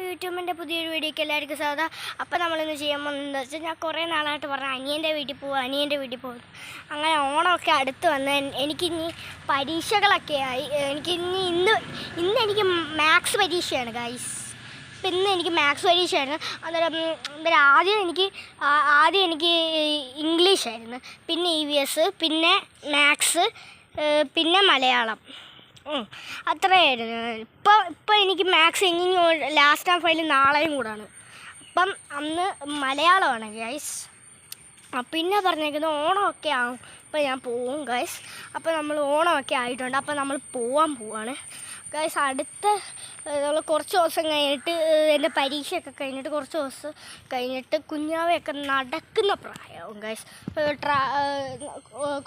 യൂട്യൂബിൻ്റെ പുതിയൊരു വീഡിയോയ്ക്ക് എല്ലാവർക്കും സ്വാഗതം. അപ്പോൾ നമ്മളിന്ന് ചെയ്യാൻ പോകുന്നതെന്ന് വെച്ചാൽ ഞാൻ കുറേ നാളായിട്ട് പറഞ്ഞ അനിയൻ്റെ വീട്ടിൽ പോകും. അങ്ങനെ ഓണമൊക്കെ അടുത്ത് വന്ന് എനിക്കിനി പരീക്ഷകളൊക്കെ ആയി. ഇന്ന് എനിക്ക് മാത്സ് പരീക്ഷയാണ് ഗൈസ്. ഇപ്പം ഇന്ന് എനിക്ക് മാത്സ് പരീക്ഷയായിരുന്നു. അന്നേരം ആദ്യം എനിക്ക് ഇംഗ്ലീഷായിരുന്നു, പിന്നെ EVS, പിന്നെ മാത്സ്, പിന്നെ മലയാളം. അത്രയായിരുന്നു. ഇപ്പം എനിക്ക് മാത്സ് ഇനി ലാസ്റ്റ് ഹാഫ് ഫയൽ നാളെയും കൂടാണ്. അപ്പം അന്ന് മലയാളമാണ് ഗൈസ്. പിന്നെ പറഞ്ഞേക്കുന്നത് ഓണമൊക്കെ ആവും. അപ്പോൾ ഞാൻ പോവും ഗൈസ്. അപ്പോൾ നമ്മൾ ഓണമൊക്കെ ആയിട്ടുണ്ട്. അപ്പോൾ നമ്മൾ പോവാണ് ഗൈസ്. നമ്മൾ കുറച്ച് ദിവസം കഴിഞ്ഞിട്ട് എൻ്റെ പരീക്ഷയൊക്കെ കഴിഞ്ഞിട്ട് കുറച്ച് ദിവസം കഴിഞ്ഞിട്ട് കുഞ്ഞാവയൊക്കെ നടക്കുന്ന പ്രായമാവും ഗൈസ്.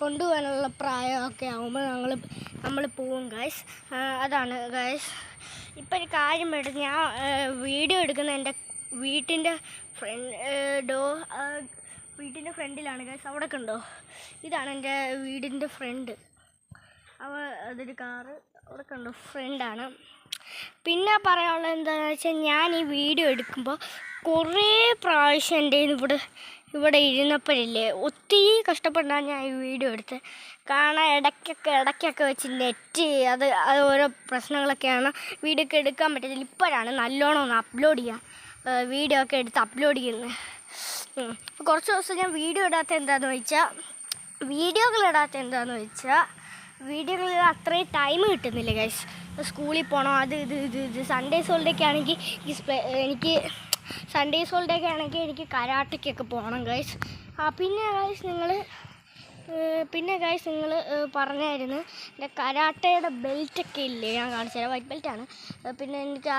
കൊണ്ടുപോകാനുള്ള പ്രായമൊക്കെ ആകുമ്പോൾ നമ്മൾ പോവും ഗൈസ്. അതാണ് ഗൈസ്. ഇപ്പം ഒരു കാര്യം വേണ്ട, ഞാൻ വീഡിയോ എടുക്കുന്ന എൻ്റെ വീട്ടിൻ്റെ ഫ്രണ്ടിലാണ് ഗൈസ്. അവിടെ കണ്ടോ, ഇതാണ് എൻ്റെ വീടിൻ്റെ ഫ്രണ്ട്. അതൊരു കാറ് അവിടെ കണ്ടോ, ഫ്രണ്ടാണ്. പിന്നെ പറയാനുള്ളത് എന്താണെന്ന് വെച്ചാൽ, ഞാൻ ഈ വീഡിയോ എടുക്കുമ്പോൾ കുറേ പ്രാവശ്യം എൻ്റെ ഇവിടെ ഇരുന്നപ്പോഴില്ലേ ഒത്തിരി കഷ്ടപ്പെട്ടാണ് ഞാൻ ഈ വീഡിയോ എടുത്തത്. കാരണം ഇടയ്ക്കൊക്കെ വെച്ച് നെറ്റ് അത് ഓരോ പ്രശ്നങ്ങളൊക്കെയാണ്, വീഡിയോ ഒക്കെ എടുക്കാൻ പറ്റത്തില്ല. ഇപ്പോഴാണ് നല്ലോണം ഒന്ന് അപ്ലോഡ് ചെയ്യാം, വീഡിയോ ഒക്കെ എടുത്ത് അപ്ലോഡ് ചെയ്യുന്നത്. കുറച്ച് ദിവസം ഞാൻ വീഡിയോകൾ ഇടാത്ത എന്താണെന്ന് വെച്ചാൽ വീഡിയോകളിൽ അത്രയും ടൈം കിട്ടുന്നില്ല ഗൈസ്. സ്കൂളിൽ പോകണം, ഇത് സൺഡേസ് ഹോളിഡേക്ക് ആണെങ്കിൽ എനിക്ക് കരാട്ടയ്ക്കൊക്കെ പോകണം ഗൈസ്. പിന്നെ ഗൈസ് നിങ്ങൾ പറഞ്ഞായിരുന്നു എൻ്റെ കരാട്ടയുടെ ബെൽറ്റൊക്കെ ഇല്ലേ, ഞാൻ കാണിച്ചു തരാം. വൈറ്റ് ബെൽറ്റാണ്. പിന്നെ എനിക്ക്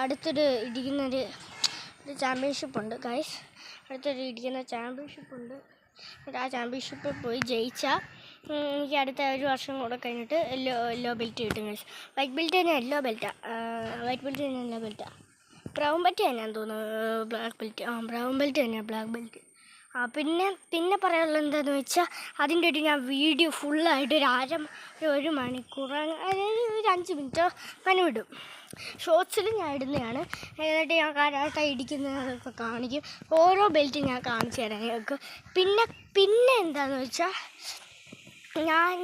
അടുത്തൊരു ഇരിക്കുന്നൊരു ചാമ്പ്യൻഷിപ്പുണ്ട് ഗൈസ്. ഇരിക്കുന്ന ചാമ്പ്യൻഷിപ്പുണ്ട്. ആ ചാമ്പ്യൻഷിപ്പിൽ പോയി ജയിച്ചാൽ എനിക്ക് അടുത്ത ഒരു വർഷം കൂടെ കഴിഞ്ഞിട്ട് യെല്ലോ ബെൽറ്റ് കിട്ടും ഗൈസ്. വൈറ്റ് ബെൽറ്റ് തന്നെ യെല്ലോ ബെൽറ്റാണ്. ബ്രൗൺ ബെൽറ്റ് തന്നെയാണെന്ന് തോന്നുന്നു. ബ്ലാക്ക് ബെൽറ്റ്, ബ്രൗൺ ബെൽറ്റ് തന്നെയാണ് ബ്ലാക്ക് ബെൽറ്റ്. പിന്നെ പറയാനുള്ളത് എന്താണെന്ന് വെച്ചാൽ, അതിൻ്റെ ഒരു ഞാൻ വീഡിയോ ഫുള്ളായിട്ട് ഒരു മണിക്കൂർ, അതായത് ഒരു 5 മിനിറ്റ് വിടും. ഷോർട്സിൽ ഞാൻ ഇടുന്നതാണ്. എന്നിട്ട് ഞാൻ കരാട്ട ഇടിക്കുന്നതൊക്കെ കാണിക്കും. ഓരോ ബെൽറ്റും ഞാൻ കാണിച്ചു തരാം നിങ്ങൾക്ക്. പിന്നെ എന്താണെന്ന് വെച്ചാൽ,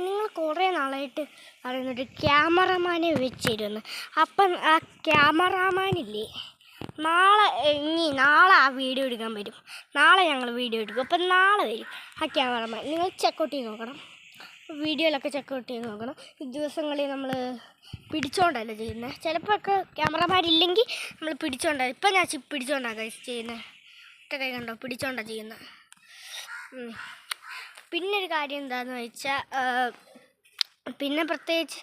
നിങ്ങൾ കുറേ നാളായിട്ട് പറയുന്നൊരു ക്യാമറമാനെ വെച്ചിരുന്നു. അപ്പം ആ ക്യാമറാമാനില്ലേ, നാളെ ആ വീഡിയോ എടുക്കാൻ വരും. നാളെ ഞങ്ങൾ വീഡിയോ എടുക്കും. അപ്പം നാളെ വരും ആ ക്യാമറമാൻ. നിങ്ങൾ ചെക്കൗട്ട് ചെയ്ത് നോക്കണം, വീഡിയോയിലൊക്കെ ചെക്കൗട്ട് ചെയ്ത് നോക്കണം. ഈ ദിവസങ്ങളിൽ നമ്മൾ പിടിച്ചോണ്ടല്ല ചെയ്യുന്നത്. ചിലപ്പോഴൊക്കെ ക്യാമറമാരില്ലെങ്കിൽ നമ്മൾ പിടിച്ചോണ്ടാണ്. ഇപ്പം ഞാൻ പിടിച്ചോണ്ടാണ് ചെയ്യുന്നത്. ഒറ്റ കൈ കണ്ടോ, പിടിച്ചോണ്ടാണ് ചെയ്യുന്നത്. പിന്നൊരു കാര്യം എന്താണെന്ന് വെച്ചാൽ, പിന്നെ പ്രത്യേകിച്ച്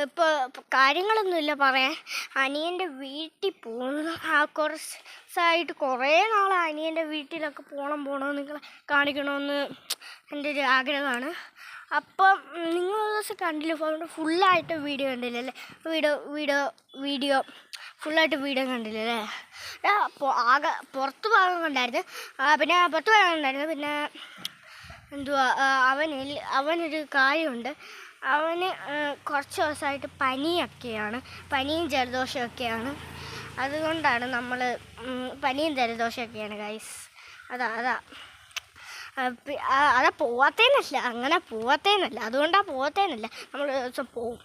ഇപ്പോൾ കാര്യങ്ങളൊന്നുമില്ല പറയാൻ. അനിയൻ്റെ വീട്ടിൽ പോകുന്നു. കുറച്ചായിട്ട് കുറേ നാളെ അനിയൻ്റെ വീട്ടിലൊക്കെ പോകണമെന്ന് നിങ്ങളെ കാണിക്കണമെന്ന് എൻ്റെ ഒരു ആഗ്രഹമാണ്. അപ്പം നിങ്ങൾ ഒരു ദിവസം കണ്ടില്ല, ഫുള്ളായിട്ട് വീഡിയോ കണ്ടില്ലല്ലേ? വീഡിയോ ഫുള്ളായിട്ട് വീഡിയോ കണ്ടില്ലല്ലേ? ആകെ പുറത്ത് ഭാഗം കണ്ടായിരുന്നു. പിന്നെ അവനൊരു കാര്യമുണ്ട്. അവന് കുറച്ച് ദിവസമായിട്ട് പനിയും ജലദോഷമൊക്കെയാണ്. അതുകൊണ്ടാണ് പനിയും ജലദോഷമൊക്കെയാണ് ഗൈസ്. അതാ പോവാത്തേന്നല്ല, അതുകൊണ്ടാണ് പോവാത്തേന്നല്ല. നമ്മൾ ഒരു ദിവസം പോവും.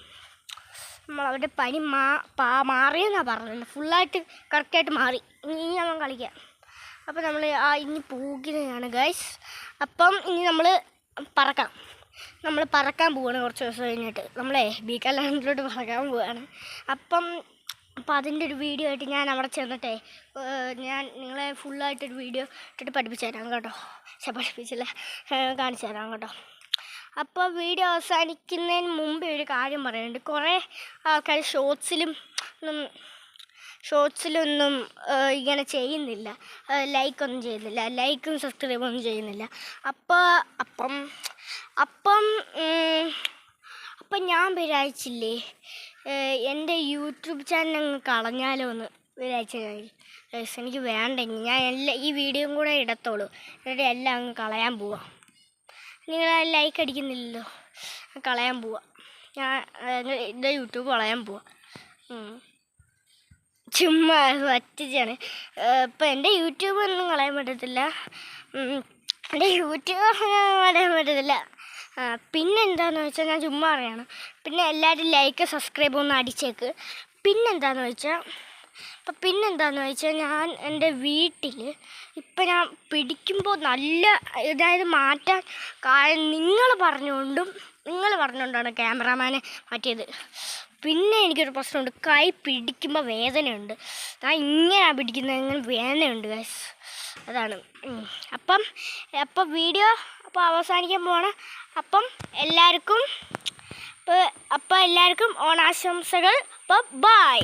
അവരുടെ പനി മാറിയെന്നാണ് പറഞ്ഞത്. ഫുള്ളായിട്ട് കറക്റ്റായിട്ട് മാറി. ഇനി നമ്മൾ കളിക്കാം. അപ്പം നമ്മൾ ഇനി പോകുകയാണ് ഗൈസ്. അപ്പം ഇനി നമ്മൾ പറക്കാൻ പോവുകയാണ്. കുറച്ച് ദിവസം കഴിഞ്ഞിട്ട് ബീക്കാലാൻഡിലോട്ട് പറക്കാൻ പോവുകയാണ്. അപ്പം അതിൻ്റെ ഒരു വീഡിയോ ആയിട്ട് ഞാൻ അവിടെ ചെന്നിട്ടേ ഞാൻ നിങ്ങളെ ഫുള്ളായിട്ടൊരു വീഡിയോ ഇട്ടിട്ട് പഠിപ്പിച്ചു തരാം കേട്ടോ. കാണിച്ചു തരാം കേട്ടോ. അപ്പോൾ വീഡിയോ അവസാനിക്കുന്നതിന് മുമ്പേ ഒരു കാര്യം പറയാനുണ്ട്. കുറേ ആൾക്കാർ ഷോർട്സിലൊന്നും ഇങ്ങനെ ചെയ്യുന്നില്ല, ലൈക്കൊന്നും ചെയ്യുന്നില്ല, ലൈക്കും സബ്സ്ക്രൈബൊന്നും ചെയ്യുന്നില്ല. അപ്പം ഞാൻ വിചാരിച്ചില്ലേ, എൻ്റെ യൂട്യൂബ് ചാനൽ അങ്ങ് കളഞ്ഞാലോ എന്ന് വിചാരിച്ചു. എനിക്ക് വേണ്ട, ഞാൻ ഈ വീഡിയോയും കൂടെ ഇടത്തുള്ളൂ. എന്നിട്ട് എല്ലാം അങ്ങ് കളയാൻ പോവാം. നിങ്ങൾ ലൈക്ക് അടിക്കുന്നില്ലല്ലോ, കളയാൻ പോവാം. ഞാൻ യൂട്യൂബ് കളയാൻ പോവാം. ചുമ്മാ പറ്റിച്ചാണ്. ഇപ്പം എൻ്റെ യൂട്യൂബ് ഒന്നും കളയാൻ പറ്റത്തില്ല. എൻ്റെ യൂട്യൂബ് കളയാൻ പറ്റത്തില്ല. പിന്നെന്താണെന്ന് വെച്ചാൽ ഞാൻ ചുമ്മാ പറയാണ്. പിന്നെ എല്ലാവരും ലൈക്ക് സബ്സ്ക്രൈബ് ഒന്ന് അടിച്ചേക്ക്. പിന്നെന്താണെന്ന് വെച്ചാൽ ഞാൻ എൻ്റെ വീട്ടിൽ ഇപ്പം ഞാൻ പിടിക്കുമ്പോൾ നല്ല ഇതായത് മാറ്റാൻ കാരണം നിങ്ങൾ പറഞ്ഞുകൊണ്ടാണ് ക്യാമറാമാനെ മാറ്റിയത്. പിന്നെ എനിക്കൊരു പ്രശ്നമുണ്ട്, കൈ പിടിക്കുമ്പോൾ വേദനയുണ്ട്. ഞാൻ ഇങ്ങനെയാണ് പിടിക്കുന്നത്, ഇങ്ങനെ വേദനയുണ്ട് ഗൈസ്. അതാണ്. അപ്പം വീഡിയോ അവസാനിക്കാൻ പോവാണ്. അപ്പം എല്ലാവർക്കും ഓണാശംസകൾ. ബൈ.